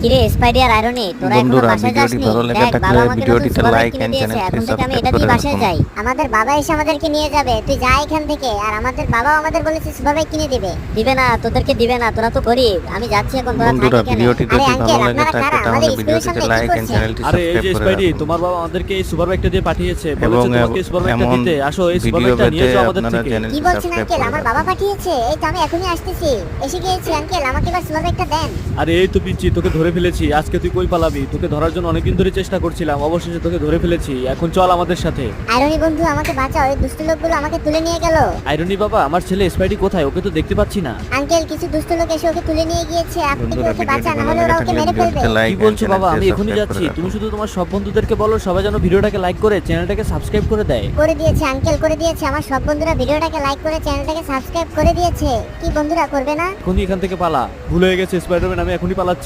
কিরে স্পাইডি আর আয়রনি, তোরা এখনো বন্ধুরা বাসায় ভিডিওটি যাসনি? ভালো লেগে দেখ, থাকলে বাবা আমাকে ভিডিওটিতে নতুন লাইক কিনে এন্ড দিয়েছে, চ্যানেলটি এখন থেকে আমি সাবস্ক্রাইব এটা করে দিয়ে বাসায় রাখুন। যাই। আমাদের বাবা এসে আমাদেরকে নিয়ে যাবে, তুই যা এখান থেকে। আর আমাদের বাবাও আমাদের বলেছে সুভাবে কিনে দিবে। দিবে না, তোদেরকে দিবে না, তোরা তো গরিব। আমি যাচ্ছি এখন, তোরা বন্ধুরা থাক এখানে। ভিডিওটি আরে যদি আঙ্কেল, ভালো লেগে আপনারা থাকে কারা? তাহলে আমাদের স্কুলের ভিডিওটিতে সামনে কি লাইক এন্ড করছেন? চ্যানেলটি আরে এই যে সাবস্ক্রাইব করে স্পাইডি, রাখুন। তোমার বাবা আমাদেরকে এই সুপার বাইকটা দিয়ে পাঠিয়েছে, এবং বলেছে তোমাকে এই সুপার বাইকটা এমন দিতে। আসো, এই সুপার ভিডিও বাইকটা নিয়ে পেতে যাও আমাদের আপনারা থেকে। চ্যানেলটি কি বলছেন সাবস্ক্রাইব আঙ্কেল? করে আমার রাখুন। বাবা পাঠিয়েছে? এই তো আমি এখনই আসতেছি, এসে গিয়েছি আঙ্কেল, আমাকে এবার সুভাবে একটা দেন। আরে এই তো পিচ্ছি, তোকে ধরে ফেলেছি। আজকে তুই কই পালাবি? তোকে ধরার জন্য অনেকদিন ধরে চেষ্টা করছিলাম, অবশেষে তোকে ধরে ফেলেছি। এখন চল আমাদের সাথে। আয়রনি বন্ধু, আমাকে বাঁচাও, এই দুষ্ট লোকগুলো আমাকে তুলে নিয়ে গেল। আইরনি বাবা, আমার ছেলে স্পাইডি কোথায়? ওকে তো দেখতে পাচ্ছি না। আঙ্কেল, কিছু দুষ্ট লোক এসে ওকে তুলে নিয়ে গিয়েছে, আপনি কি বন্ধুরা ওকে ভিডিওটি বাঁচান, ভালো নাহলে লেগে ওরা ওকে থাকলে মেরে ফেলবে। ভিডিওটিতে লাইক কি এন্ড বলছো বাবা? আমি চ্যানেলটি এখনই সাবস্ক্রাইব যাচ্ছি। করে তুমি রাখুন। শুধু তোমার সব বন্ধুদেরকে বলো সবাই যেন ভিডিওটাকে লাইক করে চ্যানেলটাকে সাবস্ক্রাইব করে দেয়। করে দিয়েছে আঙ্কেল, করে দিয়েছে। আমার সব বন্ধুরা ভিডিওটাকে লাইক করে চ্যানেলটাকে সাবস্ক্রাইব করে দিয়েছে। কি বন্ধুরা করবে না? এখনই এখান থেকে পালা। ভুল হয়ে গেছে স্পাইডারম্যান, আমি এখনই পালাচ্ছি।